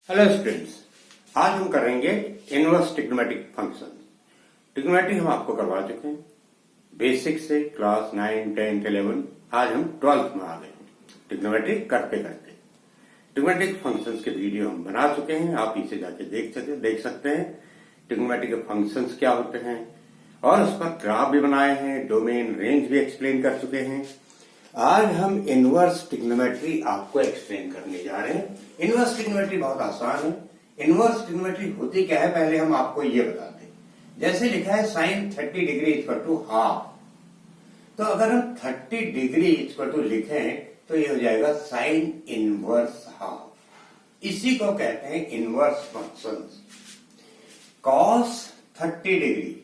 Hello students, आज हम करेंगे इनवर्स ट्रिग्नोमेट्रिक फंक्शन। ट्रिग्नोमेट्री हम आपको करवा चुके हैं बेसिक से क्लास 9, 10, 11। आज हम 12th में आ गए ट्रिग्नोमेट्री करते करते। ट्रिग्नोमेट्रिक फंक्शंस के वीडियो हम बना चुके हैं, आप इसे जाके देख सकते हैं ट्रिग्नोमेट्रिक फंक्शंस क्या होते हैं, और उस पर ग्राफ भी बनाए हैं, डोमेन रेंज भी एक्सप्लेन कर चुके हैं। आज हम इनवर्स ट्रिग्नोमेट्री आपको एक्सप्लेन करने जा रहे हैं। इनवर्स ट्रिग्नोमेट्री बहुत आसान है। इनवर्स ट्रिग्नोमेट्री होती क्या है, पहले हम आपको ये बता दें। जैसे लिखा है sine 30 degree equal to half, तो अगर हम 30 डिग्री इक्वल टू लिखें तो ये हो जाएगा साइन इनवर्स हाफ। इसी को कहते हैं inverse function. Cos 30 degree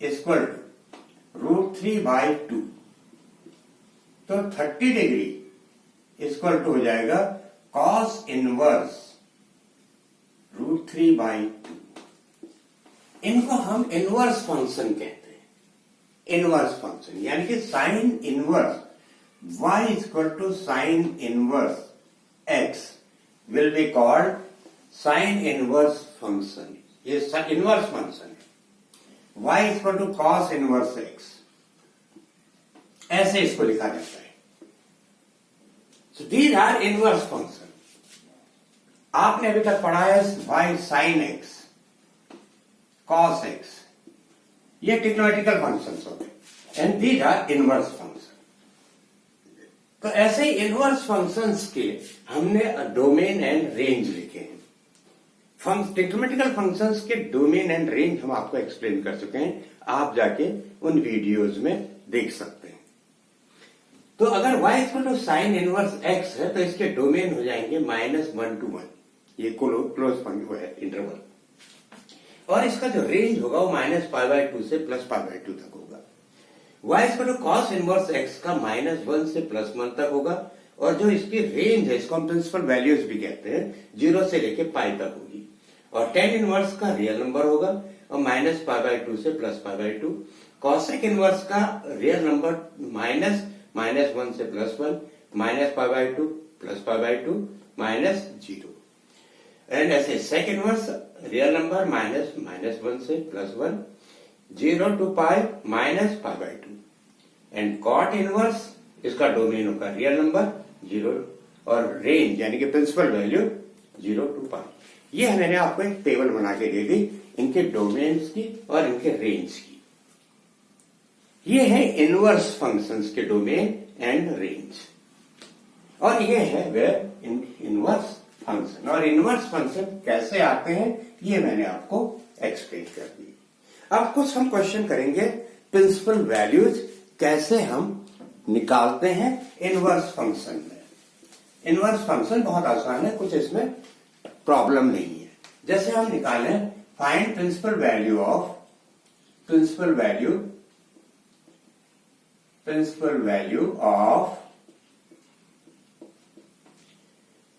equal to √3/2, तो 30 डिग्री इक्वल टू हो जाएगा कॉस इनवर्स √3/2। इनको हम इनवर्स फंक्शन कहते हैं। इनवर्स फंक्शन यानी कि sine inverse y equal to sine inverse x will be called sine inverse function. ये इनवर्स फंक्शन है। y equal to cos inverse x, ऐसे इसको लिखा जाता है। So these are inverse function. आपने अभी तक पढ़ा है y sin x, cos x, ये ट्रिग्नोमेट्रिकल फंक्शंस हो गए, and these are inverse function. तो ऐसे ही इनवर्स फंक्शंस के हमने डोमेन एंड रेंज लिखे हैं। ट्रिग्नोमेट्रिकल फंक्शंस के डोमेन एंड रेंज हम आपको एक्सप्लेन कर चुके हैं, आप जाके उन वीडियोज में देख सकते हैं। तो अगर y equal to sine inverse x है तो इसके डोमेन हो जाएंगे -1 to 1, ये क्लोज फंक्शन है इंटरवल, और इसका जो रेंज होगा वो -π/2 से +π/2 तक होगा। y equal to cos inverse x का -1 से +1 तक होगा, और जो इसकी रेंज है इसको हम प्रिंसिपल वैल्यूज भी कहते हैं, 0 से लेके π तक होगी। और tan इनवर्स का रियल नंबर होगा और -π/2 से +π/2। कॉसेक इनवर्स का रियल नंबर -1 से +1, -π/2 +π/2 -0, एंड ऐसे सेक इनवर्स रियल नंबर -1 से +1, 0 to π -π/2, एंड कॉट इनवर्स इसका डोमेन होगा रियल नंबर 0 और रेंज यानी कि प्रिंसिपल वैल्यू 0 to π। ये मैंने आपको एक टेबल बना के दे दी इनके डोमेन्स की और इनके रेंज की। ये है इनवर्स फंक्शंस के डोमेन एंड रेंज, और ये है वे इनवर्स फंक्शन। और इनवर्स फंक्शन कैसे आते हैं ये मैंने आपको एक्सप्लेन कर दी। अब कुछ हम क्वेश्चन करेंगे, प्रिंसिपल वैल्यूज कैसे हम निकालते हैं इनवर्स फंक्शन में। इनवर्स फंक्शन बहुत आसान है, कुछ इसमें प्रॉब्लम नहीं है। जैसे हम निकालें find principal value of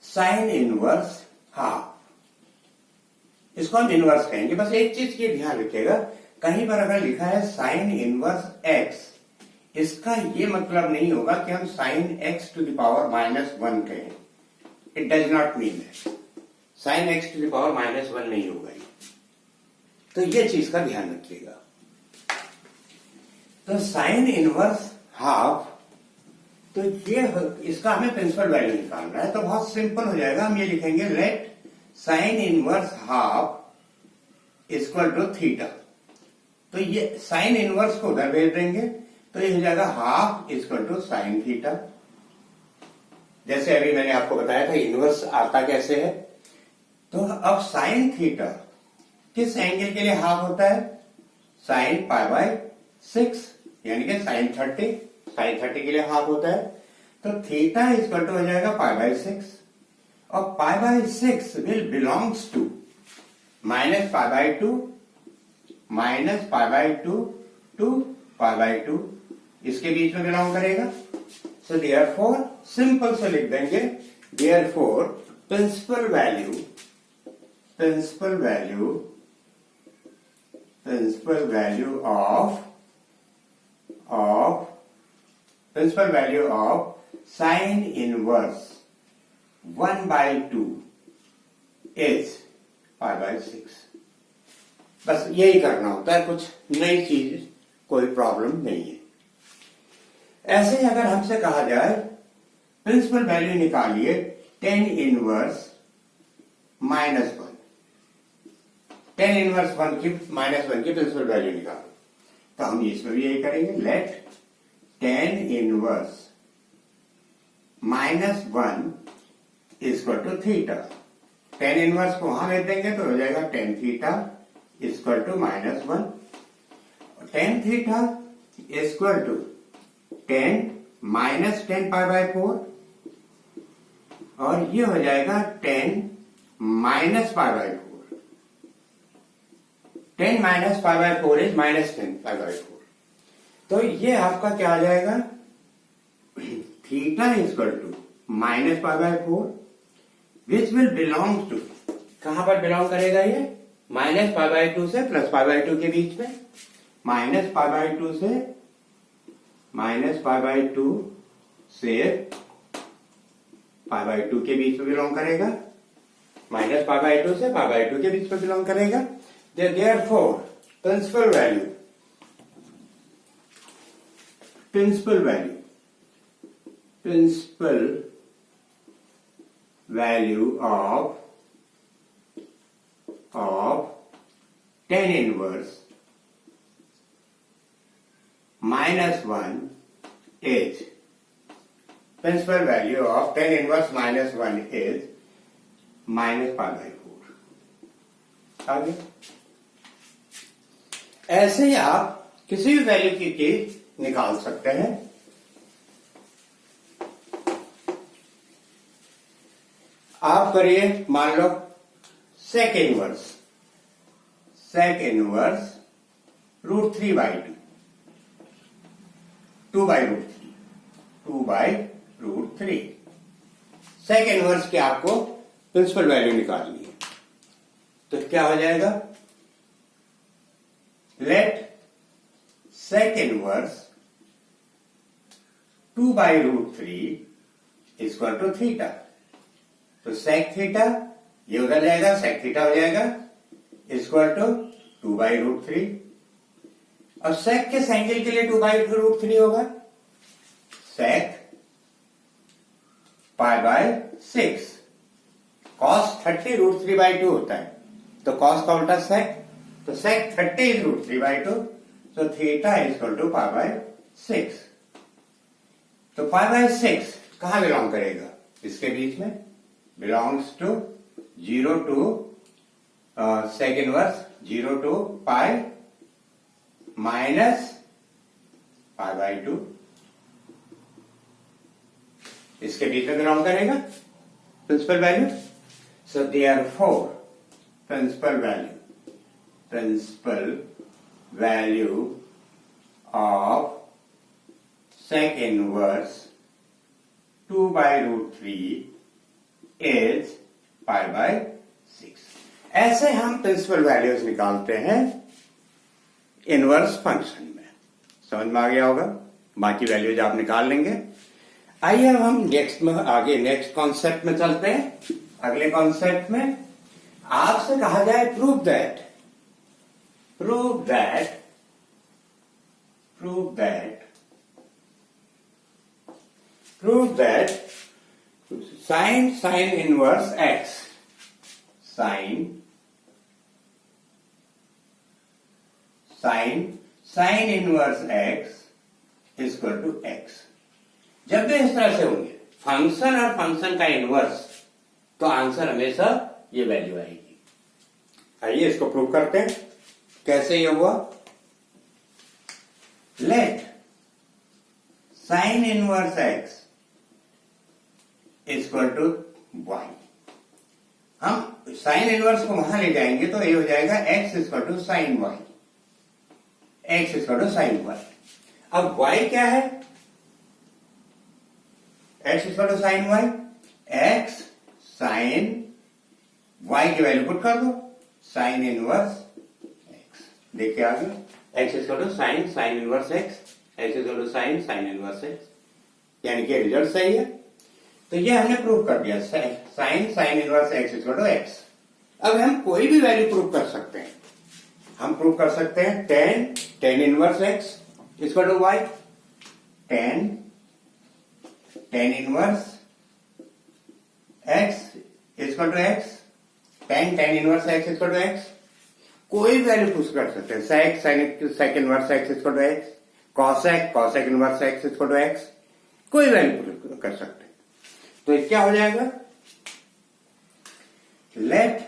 sine inverse half, इसको हम इनवर्स कहेंगे। बस एक चीज की ध्यान रखिएगा, कहीं पर अगर लिखा है साइन इनवर्स x, इसका ये मतलब नहीं होगा कि हम sine x to the power -1 कहें। It does not mean that. Sine x to the power -1 नहीं होगा ये, तो ये चीज का ध्यान रखिएगा। तो साइन इनवर्स हाफ, तो ये इसका हमें प्रिंसिपल वैल्यू निकालना है, तो बहुत सिंपल हो जाएगा। हम ये लिखेंगे let sine inverse half equal to theta. तो ये साइन इनवर्स को उधर भेज देंगे, तो ये हो जाएगा half equal to sine theta. जैसे अभी मैंने आपको बताया था इनवर्स आता कैसे है। तो अब साइन थीटा किस एंगल के लिए हाफ होता है? साइन π/6 यानी कि साइन 30 के लिए हाफ होता है। तो थीटा इक्वल टू हो जाएगा π/6, और π/6 विल बिलोंग्स टू -π/2 टू π/2, इसके बीच में बिलोंग करेगा। सो देयरफॉर सिंपल से लिख देंगे, therefore principal value of sine inverse 1/2 is pi by 6। बस यही करना होता है, कुछ नई चीज, कोई प्रॉब्लम नहीं है। ऐसे ही अगर हमसे कहा जाए प्रिंसिपल वैल्यू निकालिए tan इनवर्स -1, tan इनवर्स -1 की प्रिंसिपल वैल्यू निकालो, तो हम इसमें भी यही करेंगे। Let tan inverse -1 equal to theta. tan inverse को वहां भेज देंगे तो हो जाएगा tan theta equal to -1, tan theta equal to tan -tan pi by 4, और ये हो जाएगा tan -pi by 4। tan -pi by 4 is -10 pi by 4। तो ये आपका क्या आ जाएगा, theta equal to -pi by 4 which will belong to, कहां पर बिलोंग करेगा ये, -पाई बाय 2 से +पाई बाय 2 के बीच में, -पाई बाय 2 से -पाई बाय 2 से पाई बाय 2 के बीच में बिलोंग करेगा, -पाई बाय 2 से पाई बाय 2 के बीच में बिलोंग करेगा। Therefore principal value of tan inverse -1 is, principal value of tan inverse -1 is -pi by 4। आगे ऐसे ही आप किसी भी वैल्यू की चीज निकाल सकते हैं। आप करिए, मान लो sec इनवर्स √3/2, 2/√3। sec इनवर्स की आपको प्रिंसिपल वैल्यू निकालनी है, तो क्या हो जाएगा, let sec inverse 2/√3 equal to theta. तो sec थीटा ये उधर जाएगा, sec थीटा हो जाएगा इक्वल टू 2/√3, और sec के एंगल के लिए 2/√3 होगा sec पाई बाय 6। cos 30 √3/2 होता है, तो cos का उल्टा sec, तो sec 30 is √3/2, so theta equal to pi by 6। तो पाई बाय 6 कहां बिलोंग करेगा, इसके बीच में, belongs to 0 to sec inverse 0 to pi -pi by 2, इसके बीच में बिलोंग करेगा principal value. So therefore principal value of sec inverse 2/√3 is pi by 6। ऐसे हम प्रिंसिपल वैल्यूज निकालते हैं इनवर्स फंक्शन में। समझ में आ गया होगा, बाकी वैल्यूज आप निकाल लेंगे। आइए अब हम नेक्स्ट कॉन्सेप्ट में चलते हैं। अगले कॉन्सेप्ट में आपसे कहा जाए prove that sin inverse x, sin inverse x equal to x। जब भी इस तरह से होंगे फंक्शन और फंक्शन का इनवर्स, तो आंसर हमेशा ये वैल्यू आएगी। आइए इसको प्रूव करते हैं। कैसे ये हुआ, let sin inverse x equal to y। हम sin इनवर्स को वहां ले जाएंगे तो ये हो जाएगा x equal to sine y, x equal to sine y। अब y क्या है, x equal to sine y, x sine y की वैल्यू पुट कर दो, साइन इनवर्स x। देखिए आगे, x equal to sine inverse x, x equal to sine inverse x, यानी कि रिजल्ट सही है। तो ये हमने प्रूव कर दिया, sine inverse x equal to x। अब हम कोई भी वैल्यू प्रूव कर सकते हैं। हम प्रूव कर सकते हैं tan inverse x equal to y, tan inverse x equal to x, tan inverse x equal to x। कोई वैल्यू पुश कर सकते हैं। sec inverse x equal to x, cosec inverse x equal to x, कोई value कर सकते हैं। तो ये क्या हो जाएगा, let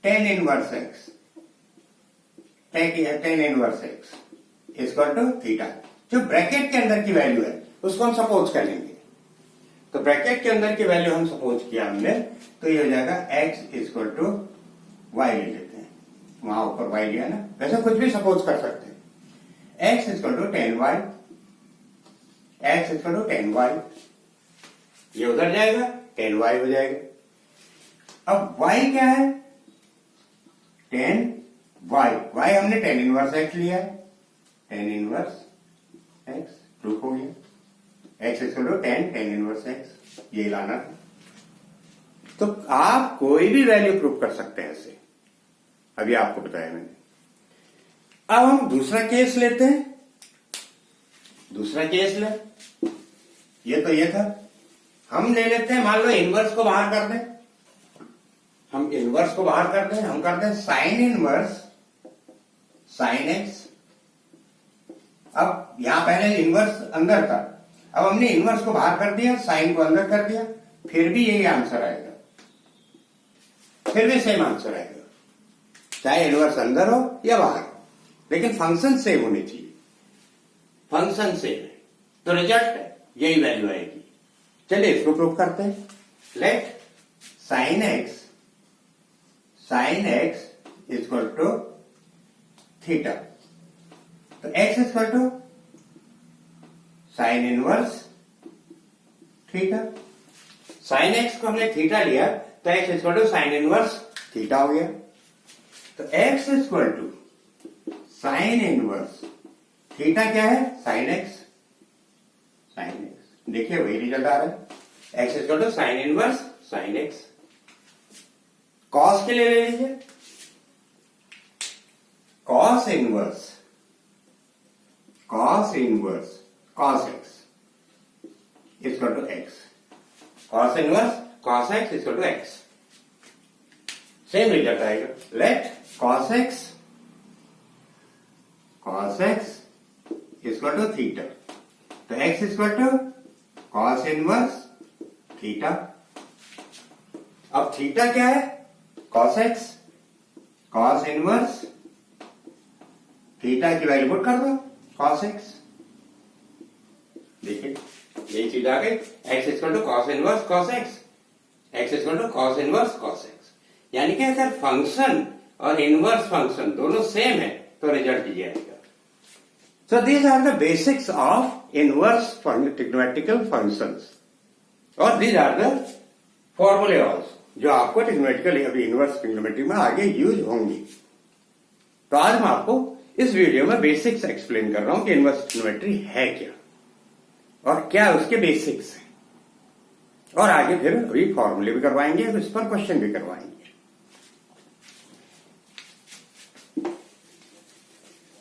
tan inverse x equal to theta. जो ब्रैकेट के अंदर की वैल्यू है उसको हम सपोज कर लेंगे। तो ब्रैकेट के अंदर की वैल्यू हम सपोज किया हमने, तो ये हो जाएगा x इक्वल टू y ले लेते हैं, वहां ऊपर y लिया ना, वैसे कुछ भी सपोज कर सकते हैं। x equal to tan y, x equal to tan y, ये उधर जाएगा tan y हो जाएगा। अब y क्या है, tan y हमने tan इनवर्स x लिया है, tan इनवर्स x प्रूफ हो गया। x equal to tan inverse x, ये लाना था। तो आप कोई भी वैल्यू प्रूफ कर सकते हैं ऐसे, अभी आपको बताया मैंने। अब हम दूसरा केस लेते हैं। दूसरा केस ले, ये था, हम ले लेते हैं, मान लो इनवर्स को बाहर कर दें। हम इनवर्स को बाहर करते हैं, हम करते हैं साइन इनवर्स साइन एक्स। अब यहां पहले इनवर्स अंदर था, अब हमने इनवर्स को बाहर कर दिया, साइन को अंदर कर दिया, फिर भी यही आंसर आएगा, फिर भी सेम आंसर आएगा, चाहे इनवर्स अंदर हो या बाहर हो, लेकिन फंक्शन सेम होनी चाहिए। फंक्शन सेम है तो रिजल्ट यही वैल्यू आएगी। चलिए इसको प्रूव करते हैं। Let sine x equal to theta. तो x equal to sine inverse theta. Sine x को हमने थीटा लिया तो x equal to sine inverse theta हो गया। तो x equal to sine inverse theta क्या है, साइन x। देखिए वही रिजल्ट आ रहा है, x equal to sine inverse sine x। Cos के लिए ले लीजिए, cos inverse cos x equal to x। cos inverse cos x equal to x, same result आएगा। Let cos x equal to theta. तो x equal to cos inverse theta. अब theta क्या है, cos x, cos inverse theta की value put कर दो, cos x। देखिए यही चीज आ गई, x equal to cos inverse cos x, x equal to cos inverse cos x। यानी कि अगर फंक्शन और इनवर्स फंक्शन दोनों सेम है तो रिजल्ट ये आएगा। So these are the basics of inverse trigonometrical functions, और दीज आर द फॉर्मूले आल्सो जो आपको ट्रिग्नोमेट्रिकल अभी इनवर्स ट्रिग्नोमेट्री में आगे यूज होंगी। तो आज मैं आपको इस वीडियो में बेसिक्स एक्सप्लेन कर रहा हूं कि इनवर्स ट्रिग्नोमेट्री है क्या और क्या उसके बेसिक्स हैं, और आगे फिर अभी फॉर्मूले भी करवाएंगे और इस पर क्वेश्चन भी करवाएंगे।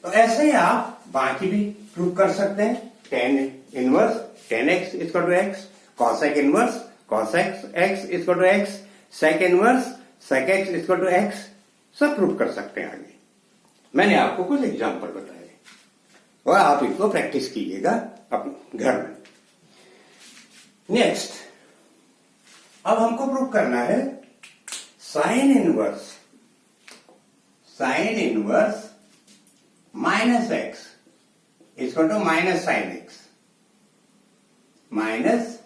तो ऐसे ही आप बाकी भी प्रूव कर सकते हैं। tan inverse tan x equal to x, cosec inverse cosec x equal to x, sec inverse sec x equal to x, सब प्रूव कर सकते हैं। आगे मैंने आपको कुछ एग्जाम्पल बताए और आप इनको प्रैक्टिस कीजिएगा अपने घर में। नेक्स्ट, अब हमको प्रूव करना है sine inverse minus x equal to minus sine x, minus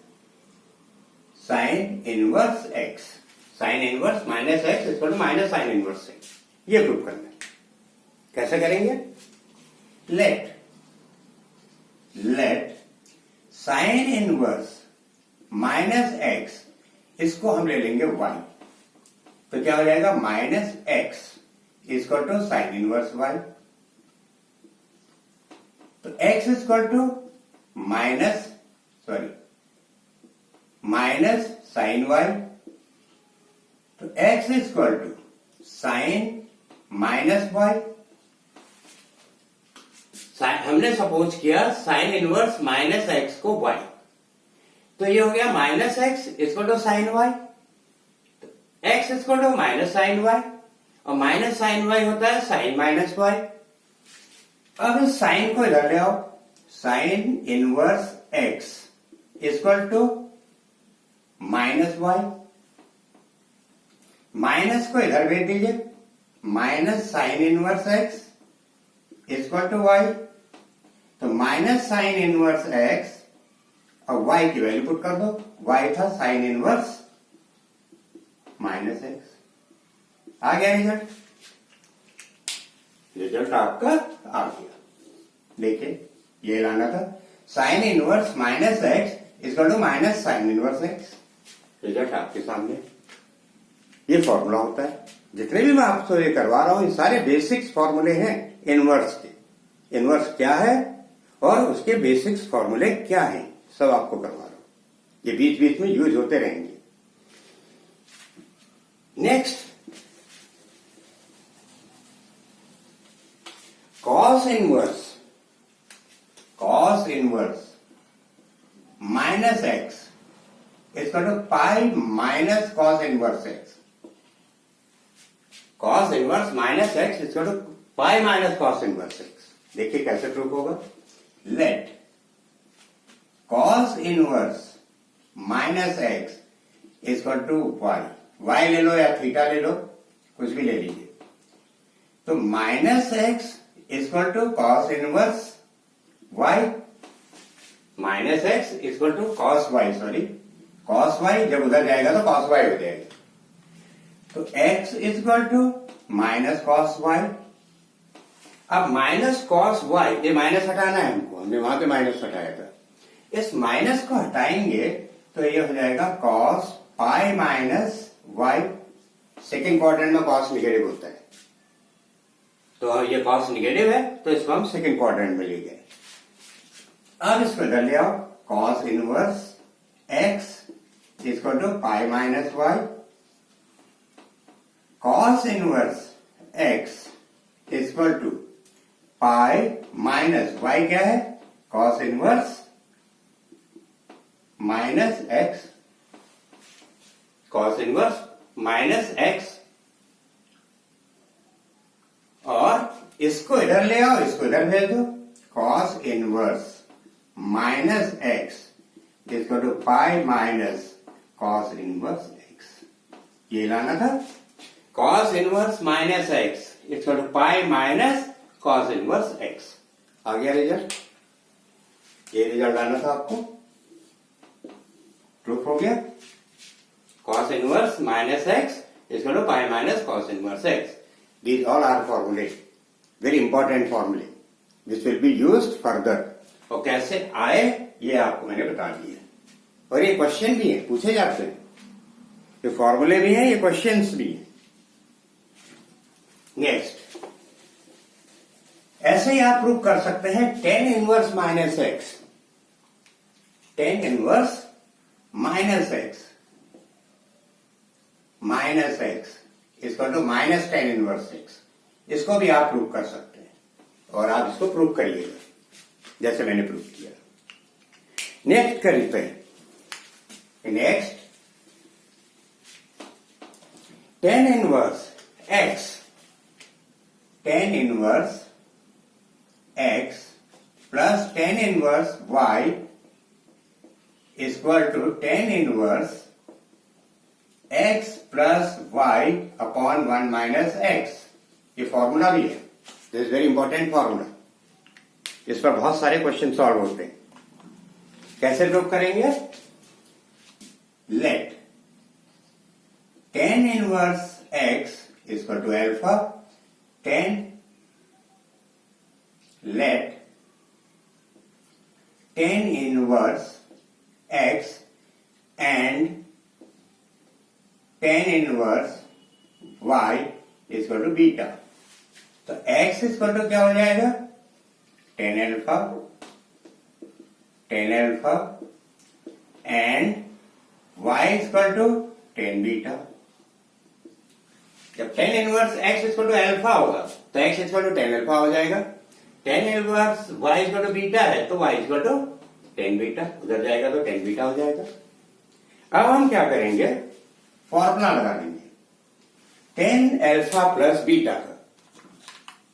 sine inverse x, sine inverse minus x equal to minus sine inverse x. ये प्रूव करना है। कैसे करेंगे, let sine inverse minus x, इसको हम ले लेंगे y, तो क्या हो जाएगा minus x equal to sine inverse y। तो x equal to minus sine y, तो x equal to sine minus y, हमने सपोज किया साइन इनवर्स माइनस एक्स को y, तो ये हो गया minus x equal to sine y, x equal to minus sine y, और माइनस साइन वाई होता है साइन माइनस वाई। अब इस साइन को इधर ले आओ, sine inverse x equal to minus y, minus को इधर भेज दीजिए, minus sine inverse x equal to y, तो माइनस साइन इनवर्स एक्स और y की वैल्यू पुट कर दो, y था साइन इनवर्स माइनस एक्स, आ गया रिजल्ट, रिजल्ट आपका आ गया। देखिए ये लाना था sine inverse minus x equal to minus sine inverse x, result आपके सामने। ये फॉर्मूला होता है, जितने भी मैं आपको ये करवा रहा हूं ये सारे बेसिक्स फॉर्मूले हैं इनवर्स के, इनवर्स क्या है और उसके बेसिक्स फॉर्मूले क्या हैं, सब आपको करवा रहा हूं, ये बीच बीच में यूज होते रहेंगे। Next, cos inverse minus x इसका तो pi minus cos inverse x, cos inverse minus x इसका तो pi minus cos inverse x. देखिए कैसे प्रूफ होगा, let cos inverse minus x equal to y, y ले लो या थीटा ले लो, कुछ भी ले लीजिए, तो minus x equal to cos inverse y, minus x equal to cos y, sorry cos y, जब उधर जाएगा तो कॉस वाई हो जाएगा, तो x equal to minus cos y. अब माइनस कॉस वाई, ये माइनस हटाना है हमको, हमने वहां पे माइनस हटाया था, इस माइनस को हटाएंगे तो ये हो जाएगा cos pi minus y, second quadrant में कॉस निगेटिव होता है, तो ये कॉस निगेटिव है तो इसको हम सेकेंड क्वाड्रेंट में ले गए। अब इसको इधर ले आओ, cos inverse x equal to pi minus Y, cos inverse x equal to pi minus Y, क्या है cos inverse minus X, cos inverse minus X, और इसको इधर ले आओ, इसको इधर भेज दो, cos inverse minus x equal to pi minus cos inverse x, ये लाना था, cos inverse minus x equal to pi minus cos inverse X, आ गया रिजल्ट, ये रिजल्ट लाना था आपको, प्रूफ हो गया, cos inverse minus x is equal to pi minus cos inverse x. These all are formulae, very important formulae, which will be used further. और कैसे आए ये आपको मैंने बता दिया, और ये क्वेश्चन भी है, पूछे जाते हैं, ये फॉर्मूले भी हैं, ये क्वेश्चंस भी हैं। नेक्स्ट, ऐसे ही आप प्रूव कर सकते हैं tan inverse minus x, tan inverse minus x इसको तो माइनस टेन इनवर्स एक्स, इसको भी आप प्रूव कर सकते हैं, और आप इसको प्रूव करिएगा जैसे मैंने प्रूव किया। नेक्स्ट करते हैं, next tan inverse x plus tan inverse y equal to tan inverse x plus y upon 1 minus x, ये फॉर्मूला भी है, this is very important formula, इस पर बहुत सारे क्वेश्चन सॉल्व होते हैं। कैसे प्रूव करेंगे, let tan inverse x equal to alpha, let tan inverse x and tan inverse y equal to beta, तो x इक्वल टू क्या हो जाएगा, tan alpha and y equal to tan beta, जब tan inverse x equal to alpha होगा तो x equal to tan alpha हो जाएगा। tan inverse y equal to beta है तो y equal to tan beta, उधर जाएगा तो tan बीटा हो जाएगा। अब हम क्या करेंगे, फॉर्मूला लगा देंगे tan अल्फा प्लस बीटा का।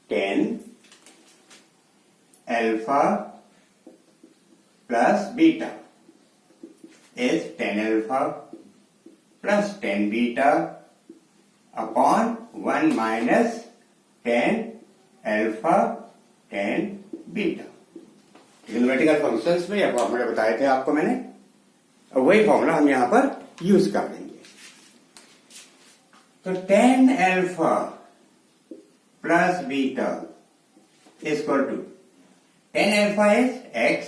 tan alpha plus beta is tan alpha plus tan beta upon 1 minus tan alpha tan beta. Trigonometrical functions में यह फॉर्मूला बताए थे आपको मैंने, वही फॉर्मूला हम यहां पर यूज कर देंगे। तो tan alpha plus beta equal to tan alpha is x,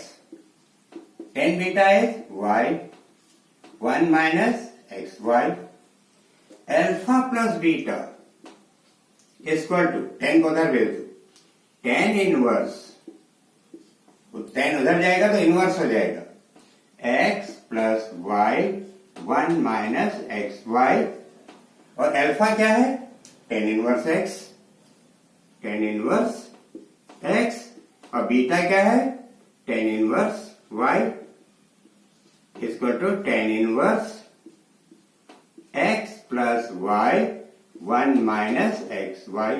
tan beta is y, 1 minus x y. Alpha plus beta equal to tan को उधर भेज दो, tan इनवर्स, tan उधर जाएगा तो इनवर्स हो जाएगा x plus y 1 minus x y. और अल्फा क्या है, tan inverse x, tan inverse x, और बीटा क्या है, tan inverse y equal to tan inverse x plus y 1 minus x y.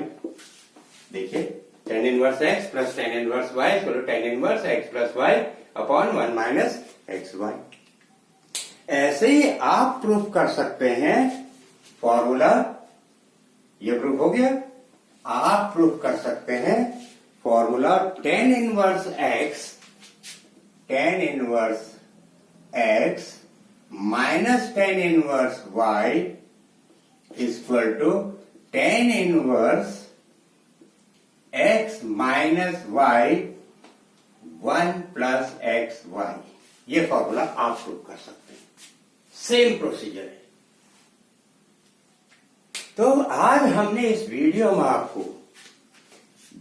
देखिए tan inverse x plus tan inverse y equal to tan inverse x plus y upon 1 minus x y. ऐसे ही आप proof कर सकते हैं formula, ये proof हो गया। आप प्रूफ कर सकते हैं formula tan inverse x minus tan inverse y equal to tan inverse x minus y 1 plus x y. ये फॉर्मूला आप प्रूफ कर सकते हैं, सेम प्रोसीजर है। तो आज हमने इस वीडियो में आपको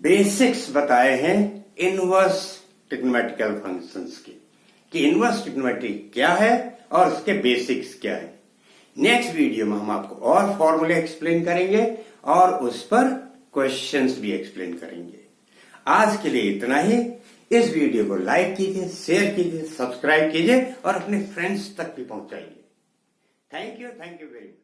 बेसिक्स बताए हैं इनवर्स ट्रिग्नोमेट्रिकल फंक्शंस के, कि इनवर्स ट्रिग्नोमेट्री क्या है और उसके बेसिक्स क्या है। नेक्स्ट वीडियो में हम आपको और फॉर्मूले एक्सप्लेन करेंगे और उस पर क्वेश्चंस भी एक्सप्लेन करेंगे। आज के लिए इतना ही। इस वीडियो को लाइक कीजिए, शेयर कीजिए, सब्सक्राइब कीजिए और अपने फ्रेंड्स तक भी पहुंचाइए। Thank you very much.